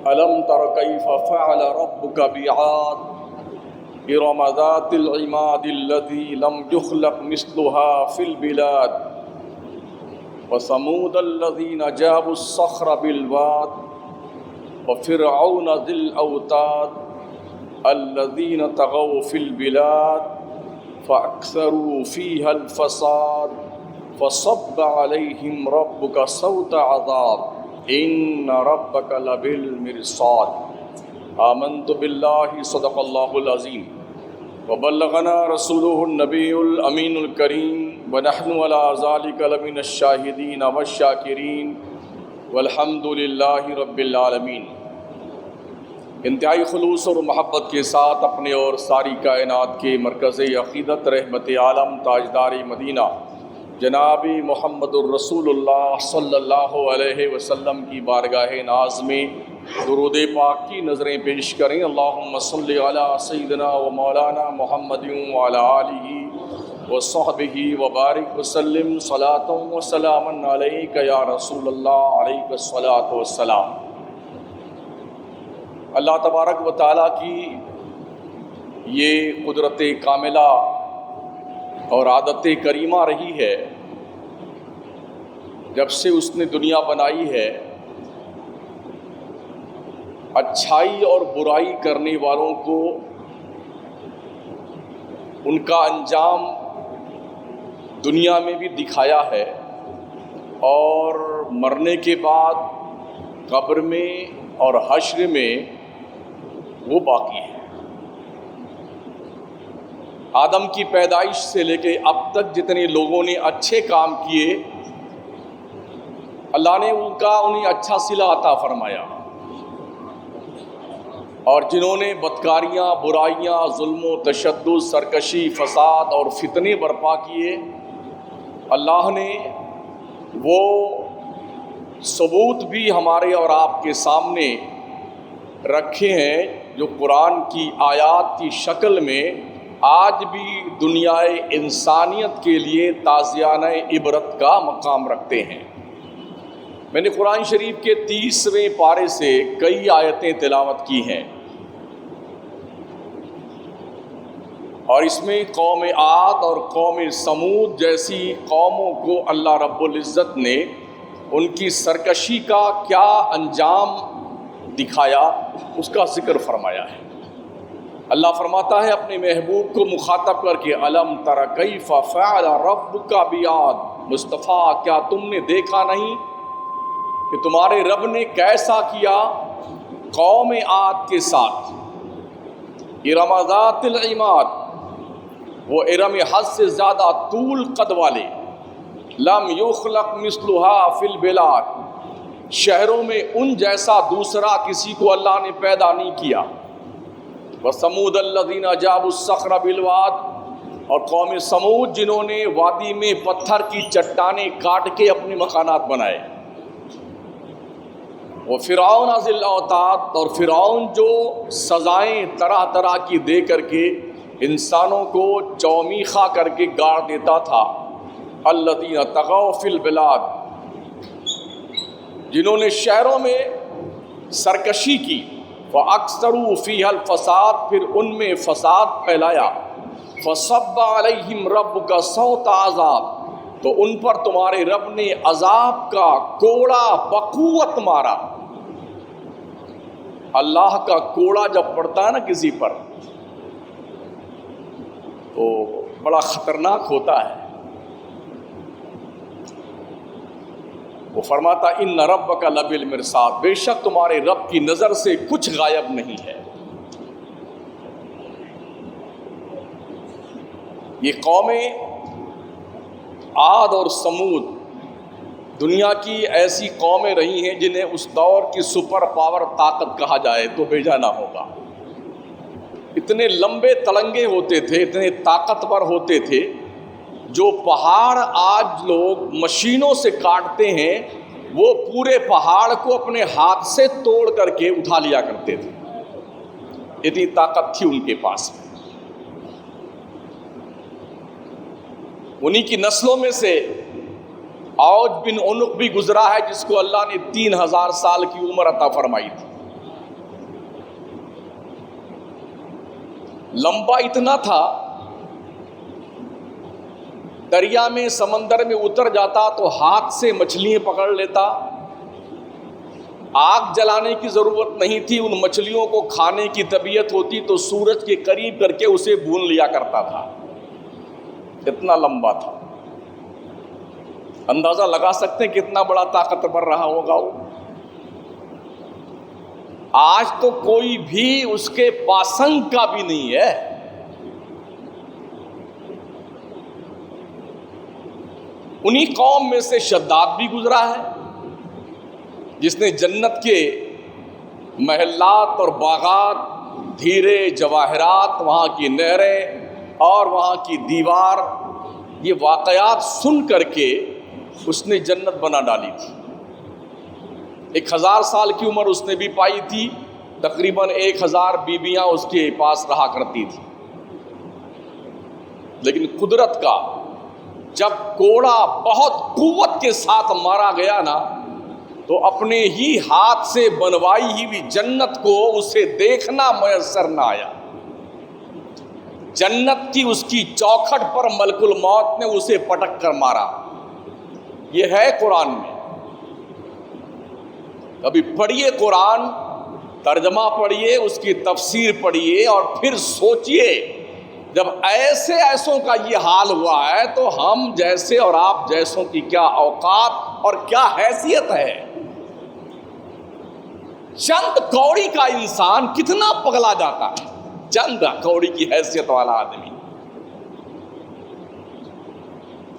ألم تر كيف فعل ربك بعاد إرم ذات العماد التي لم يخلق مثلها في البلاد وثمود الذين جابوا الصخر بالواد وفرعون ذي الأوتاد الذين طغوا في البلاد فأكثروا فيها الفساد فصب عليهم ربك صوت عذاب إن ربك لبالمرصاد آمنت بالله صدق الله العظيم وبلغنا رسوله النبي الأمين الكريم ونحن على ذلك لمن الشاهدين والشاكرين والحمد لله رب العالمين۔ انتہائی خلوص اور محبت کے ساتھ اپنے اور ساری کائنات کے مرکز عقیدت رحمت عالم تاجدار مدینہ جناب محمد الرسول اللہ صلی اللہ علیہ وسلم کی بارگاہ ناز میں درود پاک کی نظریں پیش کریں۔ اللہم صلی علی سیدنا و مولانا محمد وعلی آلہ وصحبہ وبارک وسلم صلاۃ و سلام علیک یا رسول اللہ علیک الصلاۃ والسلام۔ اللہ تبارک و تعالیٰ کی یہ قدرت کاملہ اور عادت کریمہ رہی ہے جب سے اس نے دنیا بنائی ہے، اچھائی اور برائی کرنے والوں کو ان کا انجام دنیا میں بھی دکھایا ہے اور مرنے کے بعد قبر میں اور حشر میں وہ باقی ہے۔ آدم کی پیدائش سے لے کے اب تک جتنے لوگوں نے اچھے کام کیے، اللہ نے انہیں اچھا صلہ عطا فرمایا، اور جنہوں نے بدکاریاں، برائیاں، ظلم و تشدد، سرکشی، فساد اور فتنے برپا کیے، اللہ نے وہ ثبوت بھی ہمارے اور آپ کے سامنے رکھے ہیں جو قرآن کی آیات کی شکل میں آج بھی دنیائے انسانیت کے لیے تازیانہ عبرت کا مقام رکھتے ہیں۔ میں نے قرآن شریف کے 30ویں پارے سے کئی آیتیں تلاوت کی ہیں، اور اس میں قوم عاد اور قوم سمود جیسی قوموں کو اللہ رب العزت نے ان کی سرکشی کا کیا انجام دکھایا اس کا ذکر فرمایا ہے۔ اللہ فرماتا ہے اپنے محبوب کو مخاطب کر کے، الم تر کیف فعل ربک بعاد، مصطفیٰ کیا تم نے دیکھا نہیں کہ تمہارے رب نے کیسا کیا قوم عاد کے ساتھ۔ ارم ذات العماد، وہ ارم حد سے زیادہ طول قد والے، لم یخلق مثلها فی البلاد، شہروں میں ان جیسا دوسرا کسی کو اللہ نے پیدا نہیں کیا۔ وثمود الذین جابوا الصخر بالواد، اور قوم سمود جنہوں نے وادی میں پتھر کی چٹانیں کاٹ کے اپنے مکانات بنائے۔ وفرعون ذی الاوتاد، اور فرعون جو سزائیں طرح طرح کی دے کر کے انسانوں کو چومیخا کر کے گاڑ دیتا تھا۔ الذین طغوا فی البلاد، جنہوں نے شہروں میں سرکشی کی، فاکثروا فیہا الفساد، پھر ان میں فساد پھیلایا۔ فصب علیہم ربک صوت عذاب، تو ان پر تمہارے رب نے عذاب کا کوڑا بقوت مارا۔ اللہ کا کوڑا جب پڑتا ہے نا کسی پر تو بڑا خطرناک ہوتا ہے۔ وہ فرماتا ان ربک لبالمرصاد، بے شک تمہارے رب کی نظر سے کچھ غائب نہیں ہے۔ یہ قومیں عاد اور سمود دنیا کی ایسی قومیں رہی ہیں جنہیں اس دور کی سپر پاور طاقت کہا جائے تو بھیجا نہ ہوگا۔ اتنے لمبے تڑنگے ہوتے تھے، اتنے طاقتور ہوتے تھے، جو پہاڑ آج لوگ مشینوں سے کاٹتے ہیں وہ پورے پہاڑ کو اپنے ہاتھ سے توڑ کر کے اٹھا لیا کرتے تھے، اتنی طاقت تھی ان کے پاس۔ انہی کی نسلوں میں سے اوج بن عنق بھی گزرا ہے، جس کو اللہ نے 3000 سال کی عمر عطا فرمائی تھی۔ لمبا اتنا تھا دریا میں سمندر میں اتر جاتا تو ہاتھ سے مچھلیاں پکڑ لیتا، آگ جلانے کی ضرورت نہیں تھی، ان مچھلیوں کو کھانے کی طبیعت ہوتی تو سورج کے قریب کر کے اسے بھون لیا کرتا تھا، اتنا لمبا تھا۔ اندازہ لگا سکتے ہیں کتنا بڑا طاقتور رہا ہوگا وہ۔ آج تو کوئی بھی اس کے پاسنگ کا بھی نہیں ہے۔ انہی قوم میں سے شداد بھی گزرا ہے جس نے جنت کے محلات اور باغات، ہیرے جواہرات، وہاں کی نہریں اور وہاں کی دیوار، یہ واقعات سن کر کے اس نے جنت بنا ڈالی تھی۔ 1000 سال کی عمر اس نے بھی پائی تھی، تقریباً 1000 بیویاں اس کے پاس رہا کرتی تھی۔ لیکن قدرت کا جب کوڑا بہت قوت کے ساتھ مارا گیا نا، تو اپنے ہی ہاتھ سے بنوائی ہوئی جنت کو اسے دیکھنا میسر نہ آیا۔ جنت کی اس کی چوکھٹ پر ملک الموت نے اسے پٹک کر مارا۔ یہ ہے قرآن میں۔ کبھی پڑھیے قرآن، ترجمہ پڑھیے، اس کی تفسیر پڑھیے اور پھر سوچئے جب ایسوں کا یہ حال ہوا ہے تو ہم جیسے اور آپ جیسوں کی کیا اوقات اور کیا حیثیت ہے۔ چند کوڑی کا انسان کتنا پگلا جاتا ہے، چند کوڑی کی حیثیت والا آدمی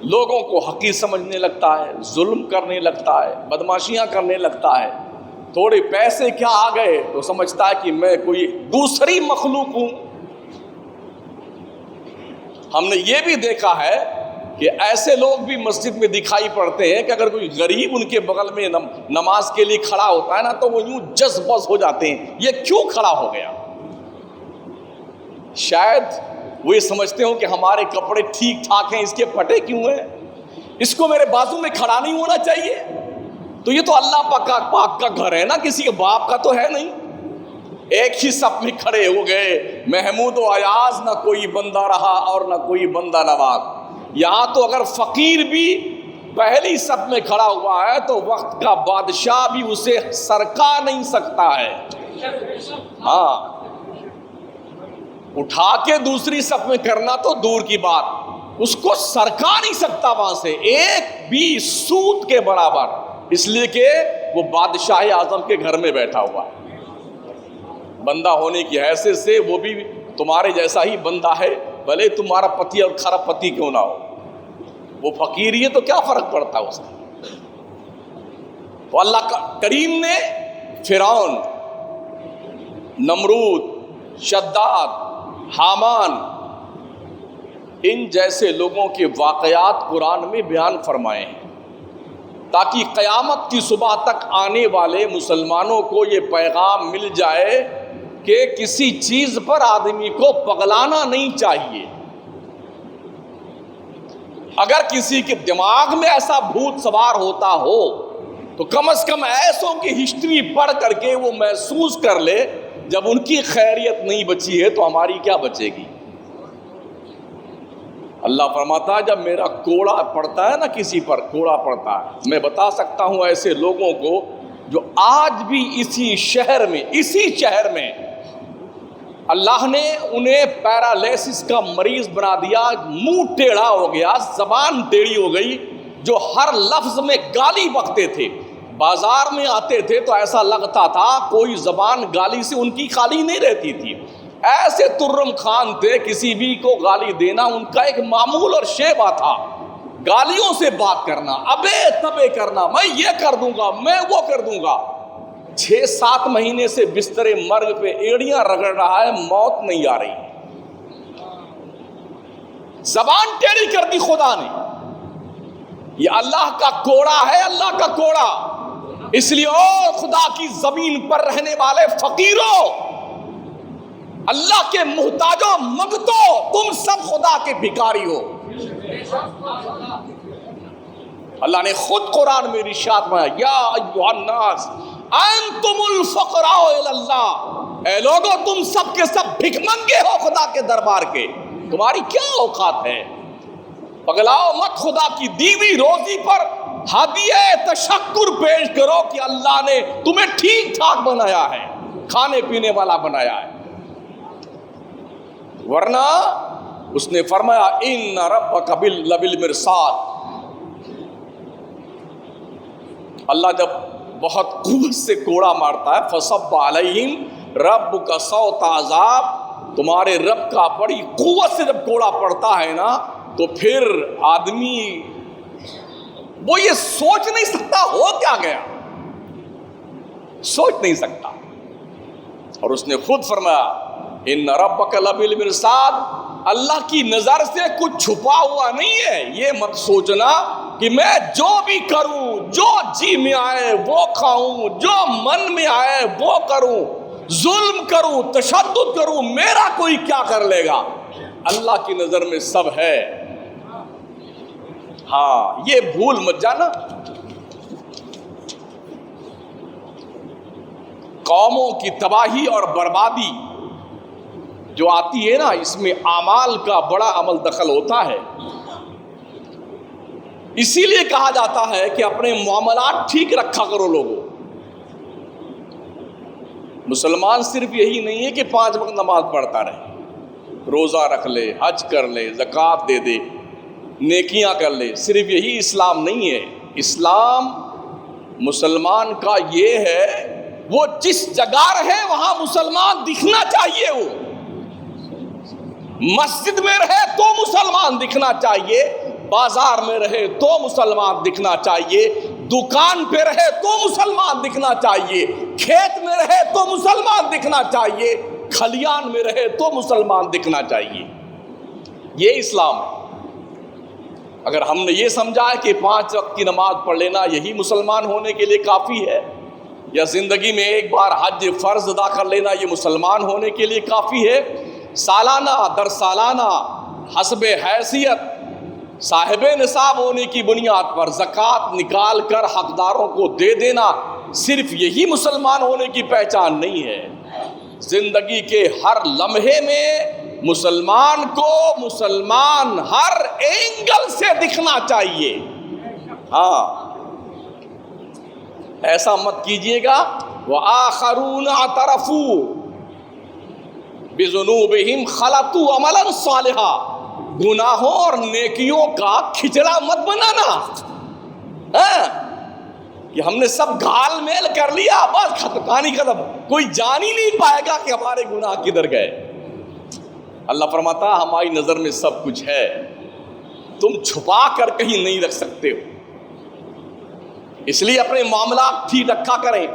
لوگوں کو حقیر سمجھنے لگتا ہے، ظلم کرنے لگتا ہے، بدماشیاں کرنے لگتا ہے۔ تھوڑے پیسے کیا آ گئے تو سمجھتا ہے کہ میں کوئی دوسری مخلوق ہوں۔ ہم نے یہ بھی دیکھا ہے کہ ایسے لوگ بھی مسجد میں دکھائی پڑتے ہیں کہ اگر کوئی غریب ان کے بغل میں نماز کے لیے کھڑا ہوتا ہے نا تو وہ یوں جذ بز ہو جاتے ہیں، یہ کیوں کھڑا ہو گیا؟ شاید وہ یہ سمجھتے ہوں کہ ہمارے کپڑے ٹھیک ٹھاک ہیں، اس کے پھٹے کیوں ہیں، اس کو میرے بازو میں کھڑا نہیں ہونا چاہیے۔ تو یہ تو اللہ پاک کا گھر ہے نا، کسی کے باپ کا تو ہے نہیں۔ ایک ہی صف میں کھڑے ہو گئے، محمود و ایاز، نہ کوئی بندہ رہا اور نہ کوئی بندہ نواز۔ یہاں تو اگر فقیر بھی پہلی صف میں کھڑا ہوا ہے تو وقت کا بادشاہ بھی اسے سرکا نہیں سکتا ہے۔ ہاں، اٹھا کے دوسری صف میں کرنا تو دور کی بات، اس کو سرکا نہیں سکتا وہاں سے ایک بھی سوت کے برابر، اس لیے کہ وہ بادشاہ اعظم کے گھر میں بیٹھا ہوا ہے۔ بندہ ہونے کی حیثیت سے وہ بھی تمہارے جیسا ہی بندہ ہے، بھلے تمہارا پتی اور خراب پتی کیوں نہ ہو، وہ فقیر ہی ہے تو کیا فرق پڑتا ہے اس کا۔ تو اللہ کا کریم نے فرعون، نمرود، شداد، حامان، ان جیسے لوگوں کے واقعات قرآن میں بیان فرمائے ہیں تاکہ قیامت کی صبح تک آنے والے مسلمانوں کو یہ پیغام مل جائے کہ کسی چیز پر آدمی کو پگلانا نہیں چاہیے۔ اگر کسی کے دماغ میں ایسا بھوت سوار ہوتا ہو تو کم از کم ایسوں کی ہسٹری پڑھ کر کے وہ محسوس کر لے، جب ان کی خیریت نہیں بچی ہے تو ہماری کیا بچے گی۔ اللہ فرماتا ہے جب میرا کوڑا پڑتا ہے نا، کسی پر کوڑا پڑتا ہے، میں بتا سکتا ہوں ایسے لوگوں کو جو آج بھی اسی شہر میں اللہ نے انہیں پیرالیسس کا مریض بنا دیا، منہ ٹیڑھا ہو گیا، زبان ٹیڑھی ہو گئی، جو ہر لفظ میں گالی بکتے تھے، بازار میں آتے تھے تو ایسا لگتا تھا کوئی زبان گالی سے ان کی خالی نہیں رہتی تھی۔ ایسے ترم خان تھے، کسی بھی کو گالی دینا ان کا ایک معمول اور شیوا تھا، گالیوں سے بات کرنا، ابے تبے کرنا، میں یہ کر دوں گا، میں وہ کر دوں گا۔ 6-7 مہینے سے بستر مرگ پہ ایڑیاں رگڑ رہا ہے، موت نہیں آ رہی، زبان ٹیڑھی کر دی خدا نے۔ یہ اللہ کا کوڑا ہے، اللہ کا کوڑا۔ اس لیے او خدا کی زمین پر رہنے والے فقیروں، اللہ کے محتاجوں، منگتو، تم سب خدا کے بھکاری ہو۔ اللہ نے خود قرآن میں ارشاد فرمایا، یا ایھا الناس انتم الفقراء الی اللہ، اے لوگو تم سب کے سب بھک منگے ہو خدا کے دربار کے، تمہاری کیا اوقات ہے؟ پگلاؤ مت، خدا کی دی ہوئی روزی پر ہدیہ تشکر پیش کرو کہ اللہ نے تمہیں ٹھیک ٹھاک بنایا ہے، کھانے پینے والا بنایا ہے۔ ورنہ اس نے فرمایا ان ربک لبالمرصاد، اللہ جب بہت قوت سے کوڑا مارتا ہے، فصب علیہم ربک صوت عذاب، تمہارے رب کا بڑی قوت سے جب کوڑا پڑتا ہے نا تو پھر آدمی وہ یہ سوچ نہیں سکتا ہو کیا گیا، سوچ نہیں سکتا۔ اور اس نے خود فرمایا ان ربک لبالمرصاد، اللہ کی نظر سے کچھ چھپا ہوا نہیں ہے۔ یہ مت سوچنا کہ میں جو بھی کروں، جو جی میں آئے وہ کھاؤں، جو من میں آئے وہ کروں، ظلم کروں، تشدد کروں، میرا کوئی کیا کر لے گا۔ اللہ کی نظر میں سب ہے۔ ہاں یہ بھول مت جانا۔ قوموں کی تباہی اور بربادی جو آتی ہے نا، اس میں اعمال کا بڑا عمل دخل ہوتا ہے۔ اسی لیے کہا جاتا ہے کہ اپنے معاملات ٹھیک رکھا کرو لوگوں۔ مسلمان صرف یہی نہیں ہے کہ 5 وقت نماز پڑھتا رہے، روزہ رکھ لے، حج کر لے، زکوٰۃ دے دے، نیکیاں کر لے، صرف یہی اسلام نہیں ہے۔ اسلام مسلمان کا یہ ہے، وہ جس جگہ رہے وہاں مسلمان دکھنا چاہیے۔ وہ مسجد میں رہے تو مسلمان دکھنا چاہیے، بازار میں رہے تو مسلمان دکھنا چاہیے، دکان پہ رہے تو مسلمان دکھنا چاہیے، کھیت میں رہے تو مسلمان دکھنا چاہیے، کھلیان میں رہے تو مسلمان دکھنا چاہیے۔ یہ اسلام ہے۔ اگر ہم نے یہ سمجھا ہے کہ 5 وقت کی نماز پڑھ لینا یہی مسلمان ہونے کے لیے کافی ہے، یا زندگی میں ایک بار حج فرض ادا کر لینا یہ مسلمان ہونے کے لیے کافی ہے، سالانہ در سالانہ حسب حیثیت صاحب نصاب ہونے کی بنیاد پر زکوٰۃ نکال کر حقداروں کو دے دینا صرف یہی مسلمان ہونے کی پہچان نہیں ہے۔ زندگی کے ہر لمحے میں مسلمان کو مسلمان ہر اینگل سے دکھنا چاہیے۔ ہاں ایسا مت کیجیے گا وآخرون اعترفوا بذنوبہم خلطوا عملا صالحا، گناہوں اور نیکیوں کا کھچڑا مت بنانا کہ ہم نے سب گھال میل کر لیا، بس کہانی ختم، کوئی جان ہی نہیں پائے گا کہ ہمارے گناہ کدھر گئے۔ اللہ فرماتا ہماری نظر میں سب کچھ ہے، تم چھپا کر کہیں نہیں رکھ سکتے ہو، اس لیے اپنے معاملات ٹھیک رکھا کریں۔